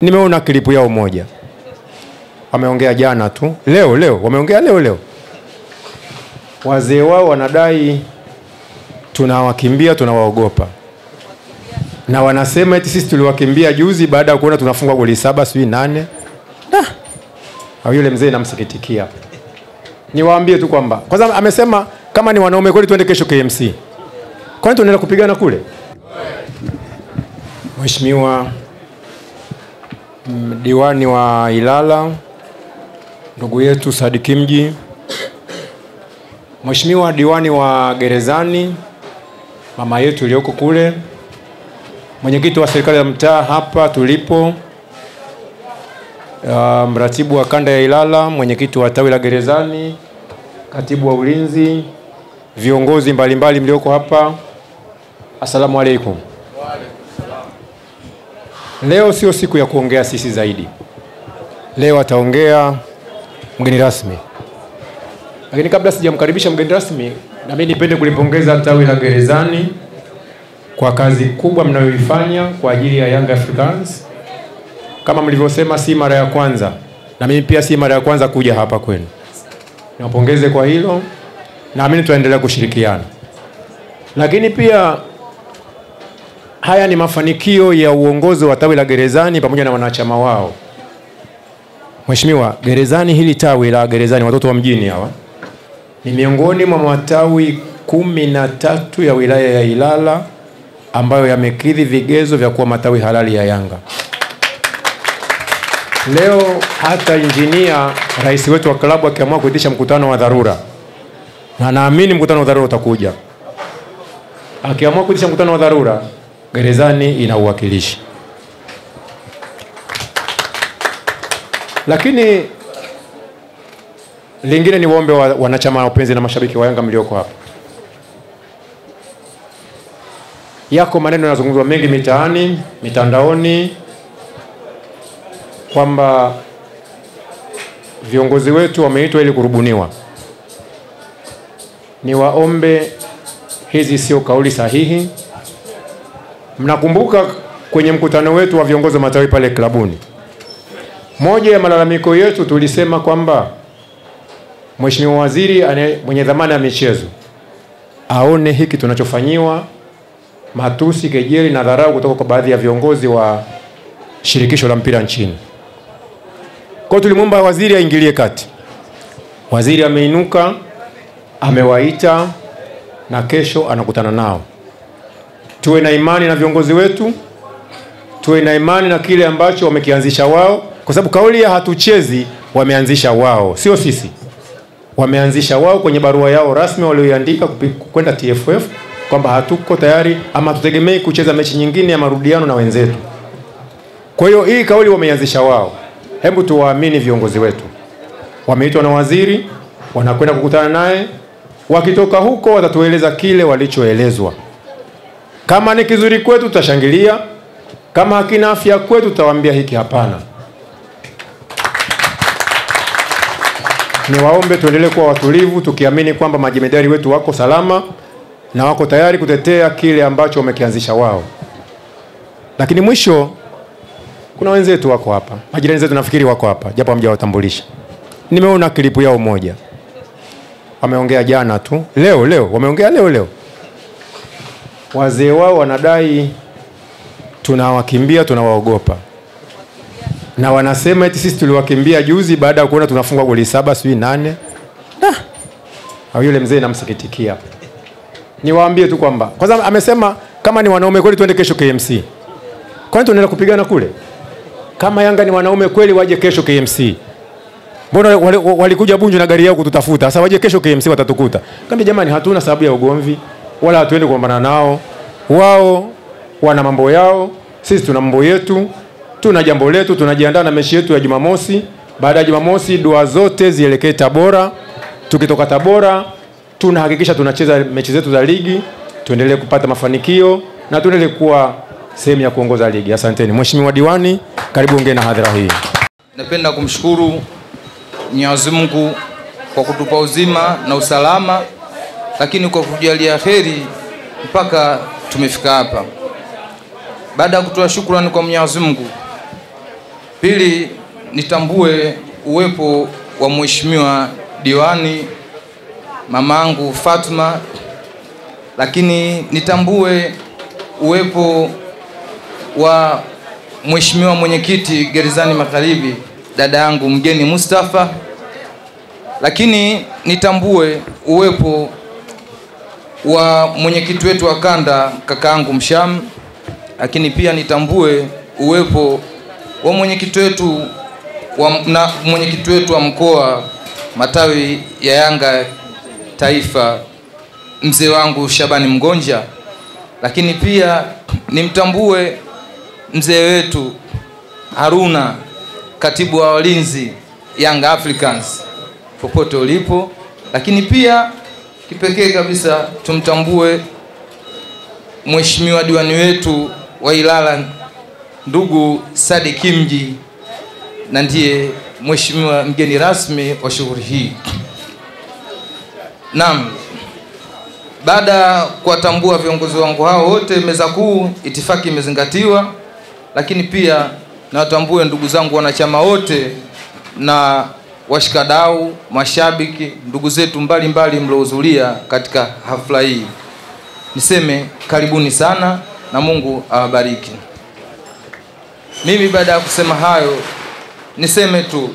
Nimeona klipu yao moja. Wameongea jana tu. Leo wameongea leo. Wazee wao wanadai tunawakimbia, tunawaogopa. Na wanasema eti sisi tuliwakimbia juzi baada ya kuona tunafungwa goli 7 sijui 8. Au yule mzee namsikitikia. Niwaambie tu kwamba kwanza amesema kama ni wanaume kweli twende kesho KMC. Kwani tunaenda kupigana kule? Mheshimiwa diwani wa Ilala, ndugu yetu Sadiki Mji, Mheshimiwa diwani wa Gerezani, mama yetu iliyoko kule, mwenyekiti wa serikali ya mtaa hapa tulipo, mratibu wa kanda ya Ilala, mwenyekiti wa tawi la Gerezani, katibu wa ulinzi, viongozi mbalimbali mlioko hapa, asalamu alaykum. Leo sio siku ya kuongea sisi zaidi. Leo ataongea mgeni rasmi. Lakini kabla sijamkaribisha mgeni rasmi, na mimi nipende kulipongeza tawi la Gerezani kwa kazi kubwa mnayoifanya kwa ajili ya Young Africans. Kama mlivyosema, si mara ya kwanza, na mimi pia si mara ya kwanza kuja hapa kwenu. Niwapongeze kwa hilo, na mimi tuendelea kushirikiana. Lakini pia haya ni mafanikio ya uongozi wa tawi la Gerezani pamoja na wanachama wao. Mheshimiwa, Gerezani, hili tawi la Gerezani, watoto wa mjini hawa, ni miongoni mwa matawi 13 ya wilaya ya Ilala ambayo yamekidhi vigezo vya kuwa matawi halali ya Yanga. Leo hata injinia rais wetu wa klabu akiamua kuitisha mkutano wa dharura, na naamini mkutano wa dharura utakuja, akiamua kuitisha mkutano wa dharura, Gerezani ina uwakilishi. Lakini lingine ni waombe wanachama, wapenzi na mashabiki wa Yanga mlioko hapa. Yako maneno yanazungumzwa mengi mitaani, mitandaoni, kwamba viongozi wetu wameitwa ili kurubuniwa. Ni waombe, hizi sio kauli sahihi. Mnakumbuka kwenye mkutano wetu wa viongozi wa matawi pale klabuni, moja ya malalamiko yetu tulisema kwamba Mheshimiwa Waziri mwenye dhamana ya michezo aone hiki tunachofanyiwa, matusi, kejeli na dharau kutoka kwa baadhi ya viongozi wa shirikisho la mpira nchini. Kwa tulimwomba waziri aingilie kati. Waziri ameinuka, amewaita, na kesho anakutana nao. Tuwe na imani na viongozi wetu, tuwe na imani na kile ambacho wamekianzisha wao, kwa sababu kauli ya hatuchezi wameanzisha wao, sio sisi. Wameanzisha wao kwenye barua yao rasmi walioiandika kwenda TFF kwamba hatuko tayari ama tutegemei kucheza mechi nyingine ya marudiano na wenzetu. Kwa hiyo hii kauli wameanzisha wao. Hebu tuwaamini viongozi wetu. Wameitwa na waziri, wanakwenda kukutana naye. Wakitoka huko watatueleza kile walichoelezwa. Kama ni kizuri kwetu tutashangilia, kama hakina afya kwetu tutawaambia hiki hapana. Niwaombe tuendelee kuwa watulivu, tukiamini kwamba majemedari wetu wako salama na wako tayari kutetea kile ambacho wamekianzisha wao. Lakini mwisho, kuna wenzetu wako hapa, majirani zetu nafikiri wako hapa, japo hamjawatambulisha. Nimeona klipu yao moja. Wameongea jana tu. Leo wameongea leo. Wazee wao wanadai tunawakimbia, tunawaogopa. Na wanasema eti sisi tuliwakimbia juzi baada ya kuona tunafungwa goli 7 sijui 8. Au yule mzee namsikitikia. Niwaambie tu kwamba kwanza amesema kama ni wanaume kweli twende kesho KMC. Kwani tunaenda kupigana kule? Kama Yanga ni wanaume kweli waje kesho KMC. Mbona walikuja Bunju na gari yao kututafuta? Sasa waje kesho KMC watatukuta. Kambi jamani, hatuna sababu ya ugomvi wala hatuende kugombana nao. Wao wana mambo yao, sisi tuna mambo yetu, tuna jambo letu, tunajiandaa na mechi yetu ya Jumamosi. Baada ya Jumamosi dua zote zielekee Tabora. Tukitoka Tabora tunahakikisha tunacheza mechi zetu za ligi, tuendelee kupata mafanikio na tuendelee kuwa sehemu ya kuongoza ligi. Asanteni. Mheshimiwa diwani, karibu ongea na hadhara hii. Napenda kumshukuru Mwenyezi Mungu kwa kutupa uzima na usalama, lakini kwa kujalia heri mpaka tumefika hapa. Baada ya kutoa shukrani kwa Mwenyezi Mungu, Pili, nitambue uwepo wa Mheshimiwa Diwani mamangu Fatma, lakini nitambue uwepo wa Mheshimiwa Mwenyekiti Gerezani Magharibi dada yangu Mgeni Mustafa, lakini nitambue uwepo wa mwenyekiti wetu wa kanda kakaangu Msham, lakini pia nitambue uwepo wa mwenyekiti wetu wa mkoa matawi ya Yanga Taifa mzee wangu Shabani Mgonja, lakini pia nimtambue mzee wetu Haruna katibu wa walinzi Young Africans popote ulipo, lakini pia kipekee kabisa tumtambue Mheshimiwa diwani wetu wa Ilala ndugu Sadi Kimji, na ndiye mheshimiwa mgeni rasmi wa shughuli hii. Naam, baada ya kuwatambua viongozi wangu hao wote, meza kuu itifaki imezingatiwa, lakini pia nawatambue ndugu zangu wanachama wote na washikadau, mashabiki, ndugu zetu mbalimbali mliohudhuria katika hafla hii. Niseme karibuni sana na Mungu awabariki. Mimi baada ya kusema hayo, niseme tu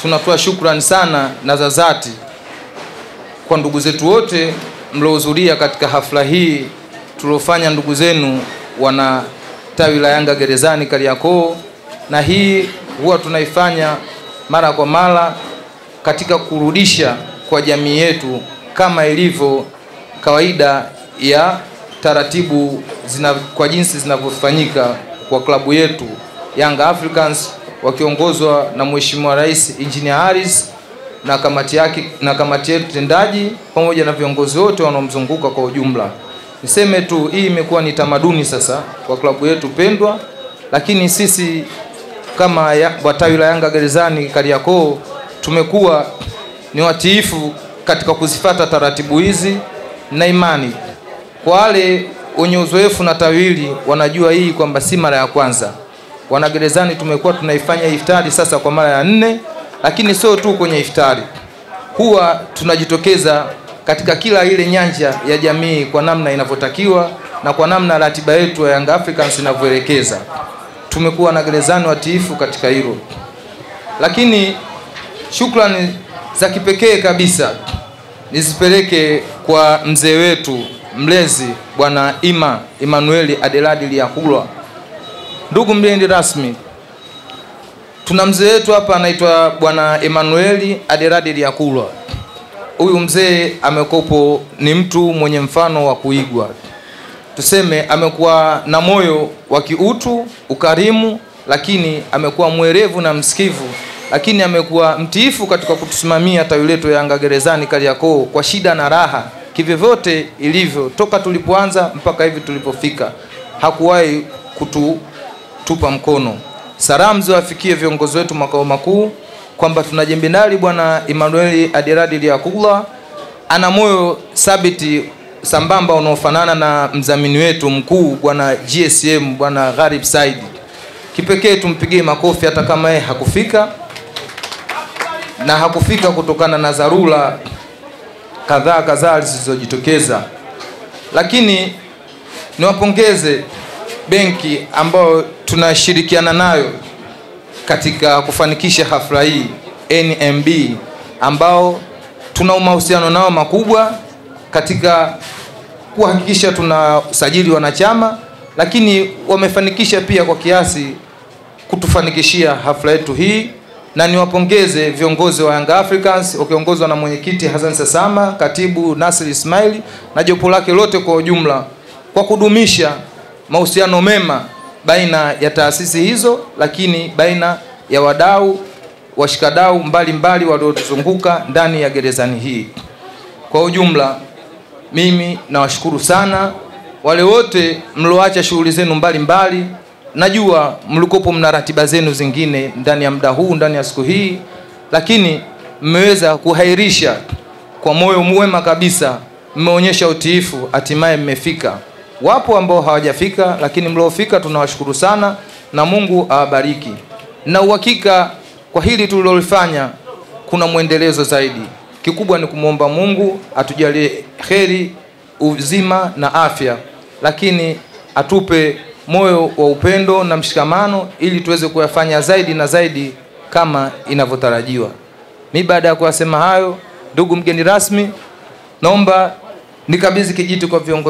tunatoa shukrani sana na za dhati kwa ndugu zetu wote mliohudhuria katika hafla hii tuliofanya ndugu zenu wana tawi la Yanga Gerezani Kariakoo, na hii huwa tunaifanya mara kwa mara katika kurudisha kwa jamii yetu kama ilivyo kawaida ya taratibu kwa jinsi zinavyofanyika kwa klabu yetu Young Africans wakiongozwa na Mheshimiwa Rais Engineer Harris na kamati yake na kamati yetu tendaji pamoja na viongozi wote wanaomzunguka kwa ujumla. Niseme tu hii imekuwa ni tamaduni sasa kwa klabu yetu pendwa, lakini sisi kama watawi la Yanga Gerezani Kariakoo tumekuwa ni watiifu katika kuzifuata taratibu hizi, na imani kwa wale wenye uzoefu na tawili wanajua hii kwamba si mara ya kwanza. Wana Gerezani tumekuwa tunaifanya iftari sasa kwa mara ya 4, lakini sio tu kwenye iftari. Huwa tunajitokeza katika kila ile nyanja ya jamii kwa namna inavyotakiwa na kwa namna ratiba yetu ya Young Africans inavyoelekeza. Tumekuwa na Gerezani watiifu katika hilo. Lakini shukrani za kipekee kabisa nizipeleke kwa mzee wetu mlezi bwana Emmanuel Adeladi Liakulwa. Ndugu mgeni rasmi, tuna mzee wetu hapa anaitwa bwana Emmanuel Adeladi Liakulwa. Huyu mzee amekopo ni mtu mwenye mfano wa kuigwa. Tuseme amekuwa na moyo wa kiutu, ukarimu, lakini amekuwa mwerevu na msikivu, lakini amekuwa mtiifu katika kutusimamia tawi letu Yanga Gerezani Kariakoo kwa shida na raha kivyovyote ilivyo toka tulipoanza mpaka hivi tulipofika. Hakuwahi kutupa mkono. Salamu ziwafikie viongozi wetu makao makuu kwamba tuna jembenari bwana Emmanuel Adeladi Liakulwa, ana moyo thabiti sambamba unaofanana na mdhamini wetu mkuu bwana GSM bwana Gharib Said. Kipekee tumpigie makofi hata kama yeye hakufika, na hakufika kutokana na dharura kadhaa zilizojitokeza. Lakini niwapongeze benki ambayo tunashirikiana nayo katika kufanikisha hafla hii, NMB, ambao tuna mahusiano nao makubwa katika kuhakikisha tunasajili wanachama, lakini wamefanikisha pia kwa kiasi kutufanikishia hafla yetu hii. Na niwapongeze viongozi wa Young Africans wakiongozwa na mwenyekiti Hassan Sasama, katibu Nasir Ismail na jopo lake lote kwa ujumla kwa kudumisha mahusiano mema baina ya taasisi hizo, lakini baina ya wadau, washikadau mbalimbali waliotuzunguka ndani ya gerezani hii. Kwa ujumla mimi nawashukuru sana wale wote mlioacha shughuli zenu mbalimbali. Najua mlikopo mna ratiba zenu zingine ndani ya muda huu, ndani ya siku hii, lakini mmeweza kuhairisha kwa moyo mwema kabisa, mmeonyesha utiifu, hatimaye mmefika. Wapo ambao hawajafika, lakini mliofika tunawashukuru sana na Mungu awabariki. na uhakika kwa hili tulilolifanya kuna mwendelezo zaidi. Kikubwa ni kumwomba Mungu atujalie kheri, uzima na afya, lakini atupe moyo wa upendo na mshikamano ili tuweze kuyafanya zaidi na zaidi kama inavyotarajiwa. Mimi baada ya kusema hayo, ndugu mgeni rasmi, naomba nikabidhi kijiti kwa viongozi